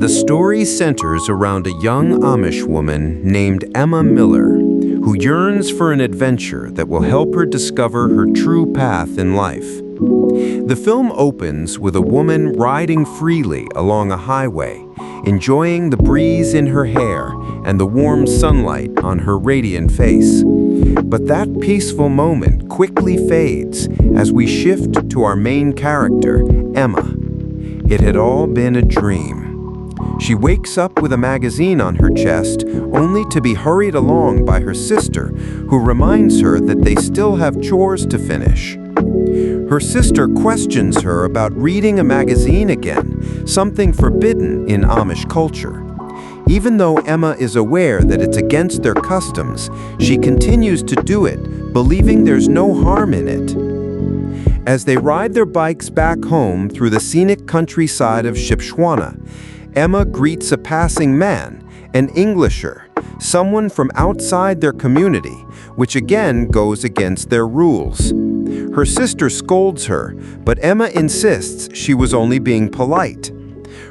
The story centers around a young Amish woman named Emma Miller, who yearns for an adventure that will help her discover her true path in life. The film opens with a woman riding freely along a highway, enjoying the breeze in her hair and the warm sunlight on her radiant face. But that peaceful moment quickly fades as we shift to our main character, Emma. It had all been a dream. She wakes up with a magazine on her chest, only to be hurried along by her sister, who reminds her that they still have chores to finish. Her sister questions her about reading a magazine again, something forbidden in Amish culture. Even though Emma is aware that it's against their customs, she continues to do it, believing there's no harm in it. As they ride their bikes back home through the scenic countryside of Shipshewana, Emma greets a passing man, an Englisher, someone from outside their community, which again goes against their rules. Her sister scolds her, but Emma insists she was only being polite.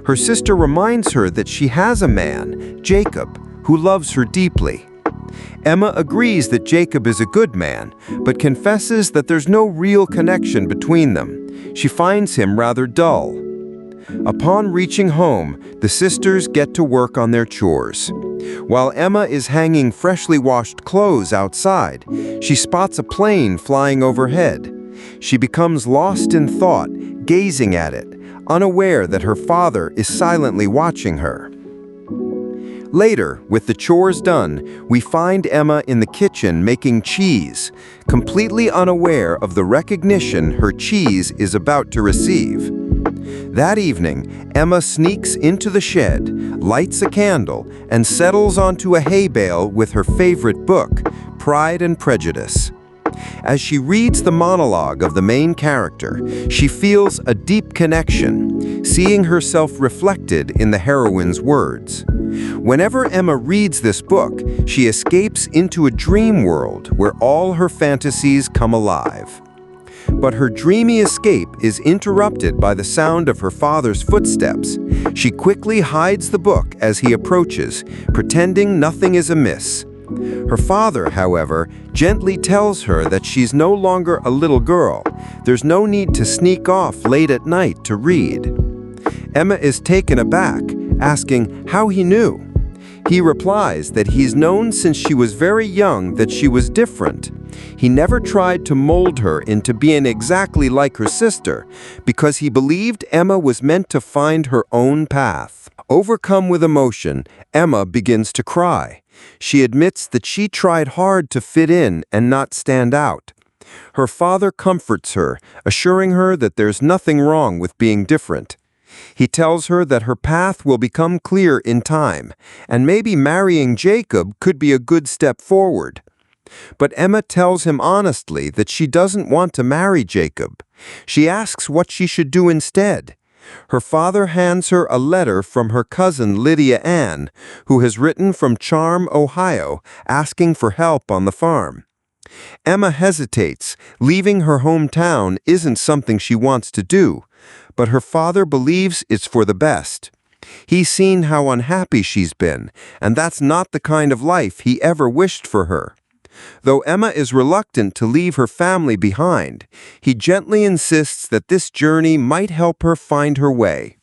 Her sister reminds her that she has a man, Jacob, who loves her deeply. Emma agrees that Jacob is a good man, but confesses that there's no real connection between them. She finds him rather dull. Upon reaching home, the sisters get to work on their chores. While Emma is hanging freshly washed clothes outside, she spots a plane flying overhead. She becomes lost in thought, gazing at it, unaware that her father is silently watching her. Later, with the chores done, we find Emma in the kitchen making cheese, completely unaware of the recognition her cheese is about to receive. That evening, Emma sneaks into the shed, lights a candle, and settles onto a hay bale with her favorite book, Pride and Prejudice. As she reads the monologue of the main character, she feels a deep connection, seeing herself reflected in the heroine's words. Whenever Emma reads this book, she escapes into a dream world where all her fantasies come alive. But her dreamy escape is interrupted by the sound of her father's footsteps. She quickly hides the book as he approaches, pretending nothing is amiss. Her father, however, gently tells her that she's no longer a little girl. There's no need to sneak off late at night to read. Emma is taken aback, asking how he knew. He replies that he's known since she was very young that she was different. He never tried to mold her into being exactly like her sister because he believed Emma was meant to find her own path. Overcome with emotion, Emma begins to cry. She admits that she tried hard to fit in and not stand out. Her father comforts her, assuring her that there's nothing wrong with being different. He tells her that her path will become clear in time, and maybe marrying Jacob could be a good step forward. But Emma tells him honestly that she doesn't want to marry Jacob. She asks what she should do instead. Her father hands her a letter from her cousin Lydia Ann, who has written from Charm, Ohio, asking for help on the farm. Emma hesitates. Leaving her hometown isn't something she wants to do, but her father believes it's for the best. He's seen how unhappy she's been, and that's not the kind of life he ever wished for her. Though Emma is reluctant to leave her family behind, he gently insists that this journey might help her find her way.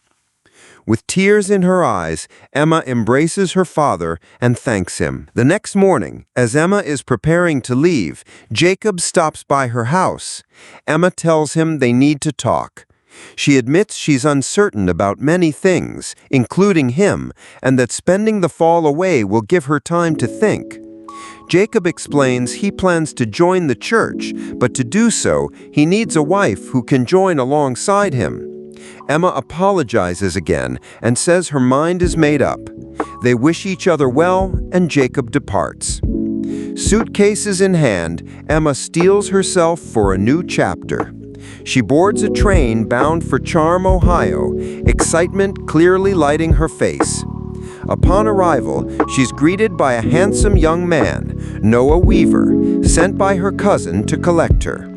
With tears in her eyes, Emma embraces her father and thanks him. The next morning, as Emma is preparing to leave, Jacob stops by her house. Emma tells him they need to talk. She admits she's uncertain about many things, including him, and that spending the fall away will give her time to think. Jacob explains he plans to join the church, but to do so, he needs a wife who can join alongside him. Emma apologizes again and says her mind is made up. They wish each other well, and Jacob departs. Suitcases in hand, Emma steels herself for a new chapter. She boards a train bound for Charm, Ohio, excitement clearly lighting her face. Upon arrival, she's greeted by a handsome young man, Noah Weaver, sent by her cousin to collect her.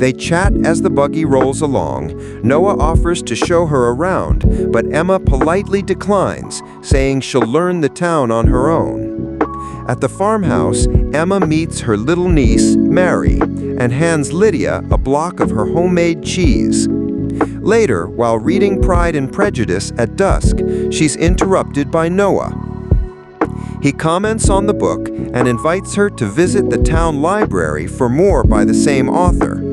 They chat as the buggy rolls along. Noah offers to show her around, but Emma politely declines, saying she'll learn the town on her own. At the farmhouse, Emma meets her little niece, Mary, and hands Lydia a block of her homemade cheese. Later, while reading Pride and Prejudice at dusk, she's interrupted by Noah. He comments on the book and invites her to visit the town library for more by the same author.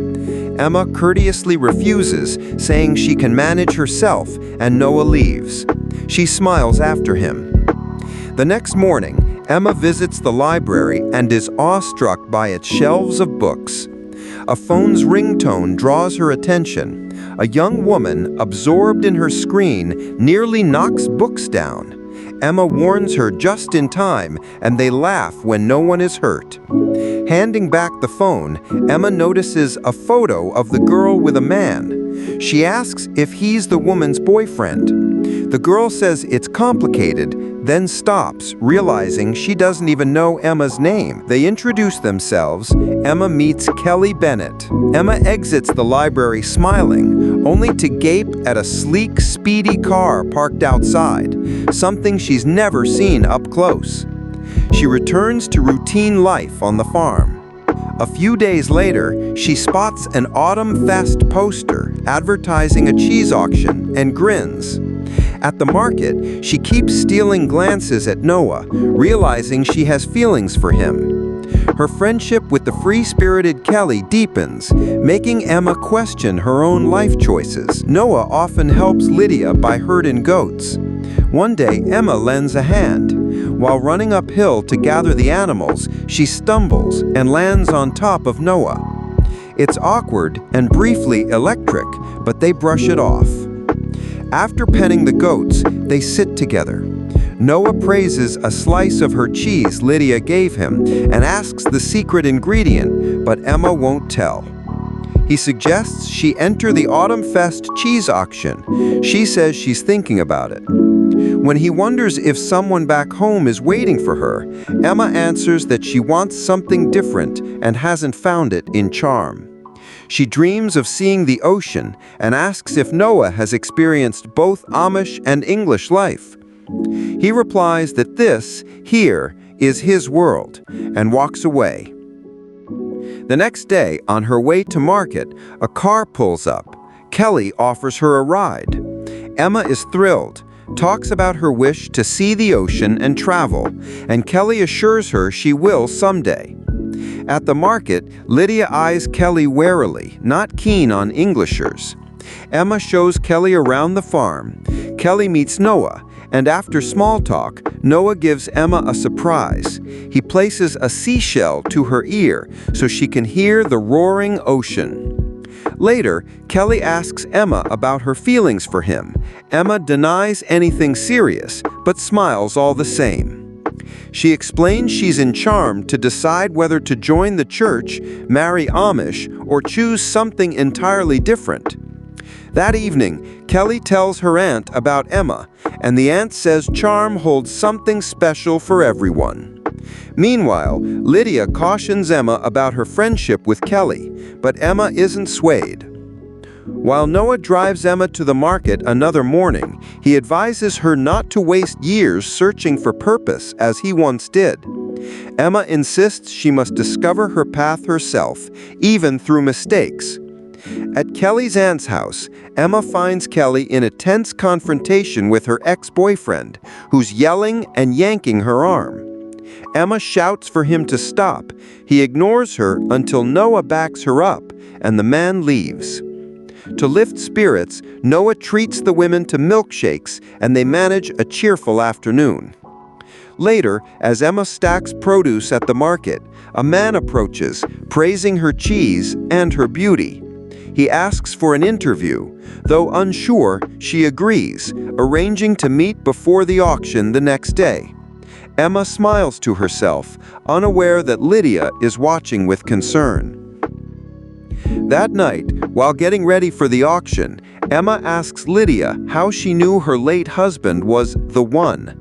Emma courteously refuses, saying she can manage herself, and Noah leaves. She smiles after him. The next morning, Emma visits the library and is awestruck by its shelves of books. A phone's ringtone draws her attention. A young woman, absorbed in her screen, nearly knocks books down. Emma warns her just in time, and they laugh when no one is hurt. Handing back the phone, Emma notices a photo of the girl with a man. She asks if he's the woman's boyfriend. The girl says it's complicated, then stops, realizing she doesn't even know Emma's name. They introduce themselves. Emma meets Kelly Bennett. Emma exits the library smiling, only to gape at a sleek, speedy car parked outside, something she's never seen up close. She returns to routine life on the farm. A few days later, she spots an Autumn Fest poster advertising a cheese auction and grins. At the market, she keeps stealing glances at Noah, realizing she has feelings for him. Her friendship with the free-spirited Kelly deepens, making Emma question her own life choices. Noah often helps Lydia by herding goats. One day, Emma lends a hand. While running uphill to gather the animals, she stumbles and lands on top of Noah. It's awkward and briefly electric, but they brush it off. After petting the goats, they sit together. Noah praises a slice of her cheese Lydia gave him and asks the secret ingredient, but Emma won't tell. He suggests she enter the Autumn Fest cheese auction. She says she's thinking about it. When he wonders if someone back home is waiting for her, Emma answers that she wants something different and hasn't found it in charm. She dreams of seeing the ocean and asks if Noah has experienced both Amish and English life. He replies that this, here, is his world, and walks away. The next day, on her way to market, a car pulls up. Kelly offers her a ride. Emma is thrilled, talks about her wish to see the ocean and travel, and Kelly assures her she will someday. At the market, Lydia eyes Kelly warily, not keen on Englishers. Emma shows Kelly around the farm. Kelly meets Noah, and after small talk, Noah gives Emma a surprise. He places a seashell to her ear so she can hear the roaring ocean. Later, Kelly asks Emma about her feelings for him. Emma denies anything serious, but smiles all the same. She explains she's in charm to decide whether to join the church, marry Amish, or choose something entirely different. That evening, Kelly tells her aunt about Emma, and the aunt says charm holds something special for everyone. Meanwhile, Lydia cautions Emma about her friendship with Kelly, but Emma isn't swayed. While Noah drives Emma to the market another morning, he advises her not to waste years searching for purpose as he once did. Emma insists she must discover her path herself, even through mistakes. At Kelly's aunt's house, Emma finds Kelly in a tense confrontation with her ex-boyfriend, who's yelling and yanking her arm. Emma shouts for him to stop. He ignores her until Noah backs her up, and the man leaves. To lift spirits, Noah treats the women to milkshakes, and they manage a cheerful afternoon. Later, as Emma stacks produce at the market, a man approaches, praising her cheese and her beauty. He asks for an interview. Though unsure, she agrees, arranging to meet before the auction the next day. Emma smiles to herself, unaware that Lydia is watching with concern. That night, while getting ready for the auction, Emma asks Lydia how she knew her late husband was the one.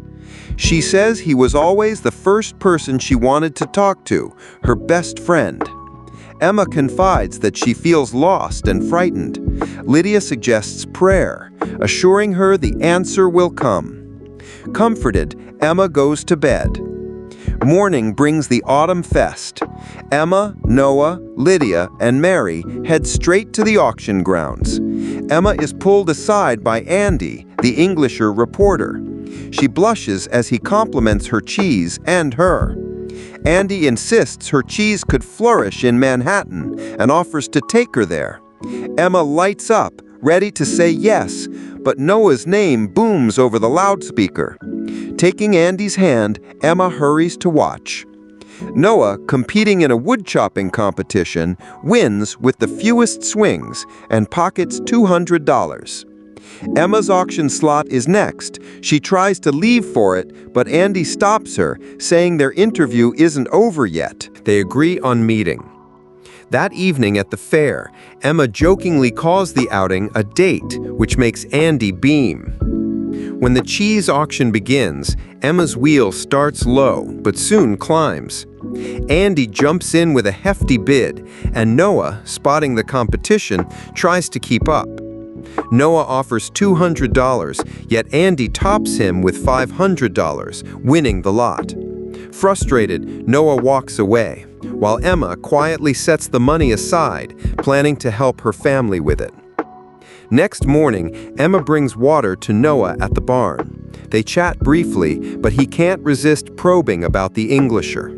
She says he was always the first person she wanted to talk to, her best friend. Emma confides that she feels lost and frightened. Lydia suggests prayer, assuring her the answer will come. Comforted, Emma goes to bed. Morning brings the autumn fest. Emma, Noah, Lydia, and Mary head straight to the auction grounds. Emma is pulled aside by Andy, the Englisher reporter. She blushes as he compliments her cheese and her. Andy insists her cheese could flourish in Manhattan and offers to take her there. Emma lights up, ready to say yes, but Noah's name booms over the loudspeaker. Taking Andy's hand, Emma hurries to watch. Noah, competing in a wood-chopping competition, wins with the fewest swings and pockets $200. Emma's auction slot is next. She tries to leave for it, but Andy stops her, saying their interview isn't over yet. They agree on meeting. That evening at the fair, Emma jokingly calls the outing a date, which makes Andy beam. When the cheese auction begins, Emma's wheel starts low, but soon climbs. Andy jumps in with a hefty bid, and Noah, spotting the competition, tries to keep up. Noah offers $200, yet Andy tops him with $500, winning the lot. Frustrated, Noah walks away, while Emma quietly sets the money aside, planning to help her family with it. Next morning, Emma brings water to Noah at the barn. They chat briefly, but he can't resist probing about the Englisher.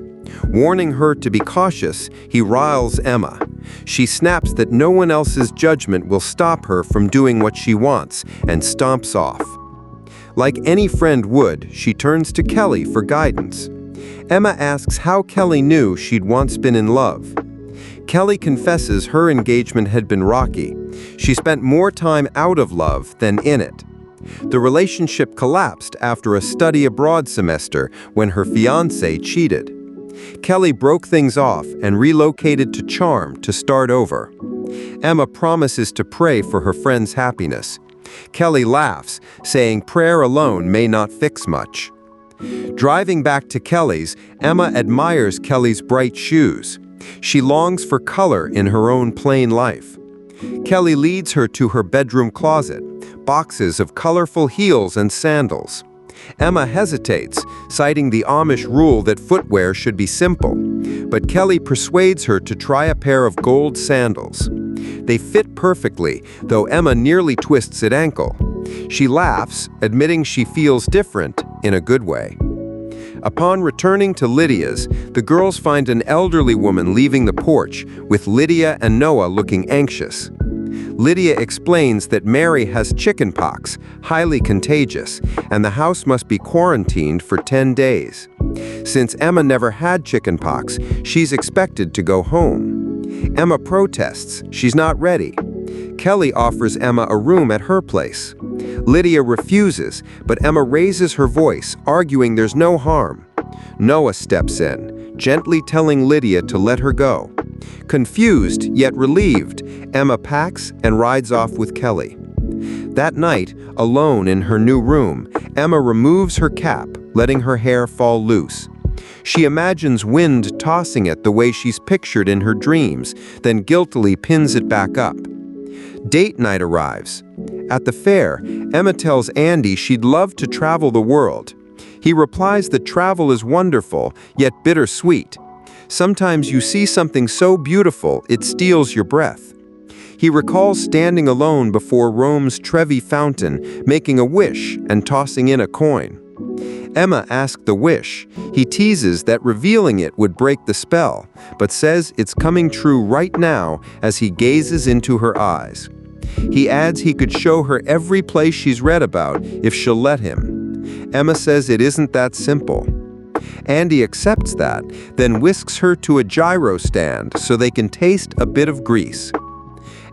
Warning her to be cautious, he riles Emma. She snaps that no one else's judgment will stop her from doing what she wants and stomps off. Like any friend would, she turns to Kelly for guidance. Emma asks how Kelly knew she'd once been in love. Kelly confesses her engagement had been rocky. She spent more time out of love than in it. The relationship collapsed after a study abroad semester when her fiancé cheated. Kelly broke things off and relocated to Charm to start over. Emma promises to pray for her friend's happiness. Kelly laughs, saying prayer alone may not fix much. Driving back to Kelly's, Emma admires Kelly's bright shoes. She longs for color in her own plain life. Kelly leads her to her bedroom closet, boxes of colorful heels and sandals. Emma hesitates, citing the Amish rule that footwear should be simple, but Kelly persuades her to try a pair of gold sandals. They fit perfectly, though Emma nearly twists an ankle. She laughs, admitting she feels different in a good way. Upon returning to Lydia's, the girls find an elderly woman leaving the porch, with Lydia and Noah looking anxious. Lydia explains that Mary has chickenpox, highly contagious, and the house must be quarantined for 10 days. Since Emma never had chickenpox, she's expected to go home. Emma protests she's not ready. Kelly offers Emma a room at her place. Lydia refuses, but Emma raises her voice, arguing there's no harm. Noah steps in, gently telling Lydia to let her go. Confused, yet relieved, Emma packs and rides off with Kelly. That night, alone in her new room, Emma removes her cap, letting her hair fall loose. She imagines wind tossing it the way she's pictured in her dreams, then guiltily pins it back up. Date night arrives. At the fair, Emma tells Andy she'd love to travel the world. He replies that travel is wonderful, yet bittersweet. Sometimes you see something so beautiful, it steals your breath. He recalls standing alone before Rome's Trevi fountain, making a wish and tossing in a coin. Emma asks the wish. He teases that revealing it would break the spell, but says it's coming true right now as he gazes into her eyes. He adds he could show her every place she's read about if she'll let him. Emma says it isn't that simple. Andy accepts that, then whisks her to a gyro stand so they can taste a bit of grease.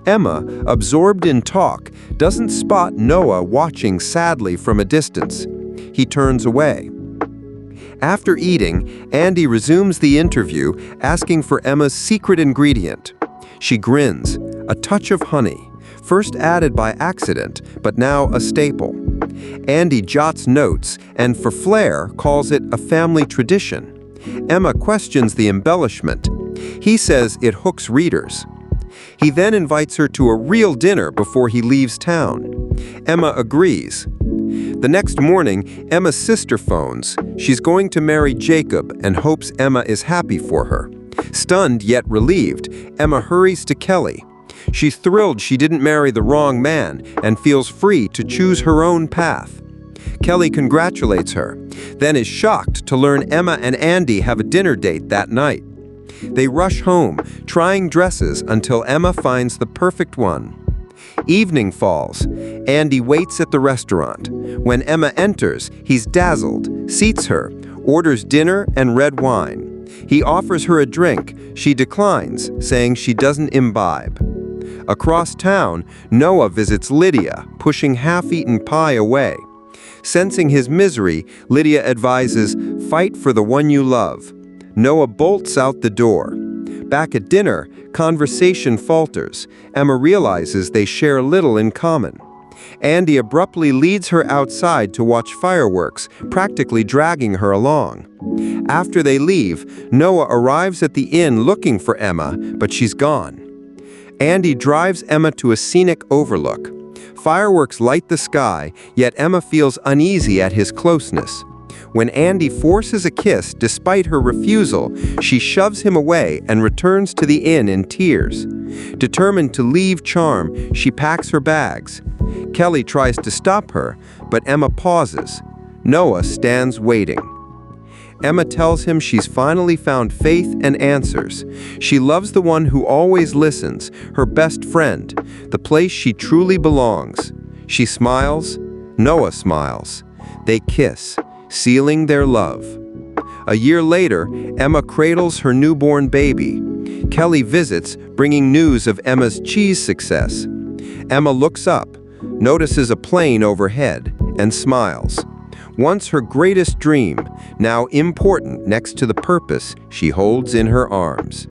Emma, absorbed in talk, doesn't spot Noah watching sadly from a distance. He turns away. After eating, Andy resumes the interview, asking for Emma's secret ingredient. She grins, a touch of honey, first added by accident, but now a staple. Andy jots notes and, for flair, calls it a family tradition. Emma questions the embellishment. He says it hooks readers. He then invites her to a real dinner before he leaves town. Emma agrees. The next morning, Emma's sister phones. She's going to marry Jacob and hopes Emma is happy for her. Stunned yet relieved, Emma hurries to Kelly. She's thrilled she didn't marry the wrong man and feels free to choose her own path. Kelly congratulates her, then is shocked to learn Emma and Andy have a dinner date that night. They rush home, trying dresses until Emma finds the perfect one. Evening falls. Andy waits at the restaurant. When Emma enters, he's dazzled, seats her, orders dinner and red wine. He offers her a drink. She declines, saying she doesn't imbibe. Across town, Noah visits Lydia, pushing half-eaten pie away. Sensing his misery, Lydia advises, "Fight for the one you love." Noah bolts out the door. Back at dinner, conversation falters. Emma realizes they share little in common. Andy abruptly leads her outside to watch fireworks, practically dragging her along. After they leave, Noah arrives at the inn looking for Emma, but she's gone. Andy drives Emma to a scenic overlook. Fireworks light the sky, yet Emma feels uneasy at his closeness. When Andy forces a kiss despite her refusal, she shoves him away and returns to the inn in tears. Determined to leave Charm, she packs her bags. Kelly tries to stop her, but Emma pauses. Noah stands waiting. Emma tells him she's finally found faith and answers. She loves the one who always listens, her best friend, the place she truly belongs. She smiles. Noah smiles. They kiss, sealing their love. A year later, Emma cradles her newborn baby. Kelly visits, bringing news of Emma's cheese success. Emma looks up, notices a plane overhead, and smiles. Once her greatest dream, now important next to the purpose she holds in her arms.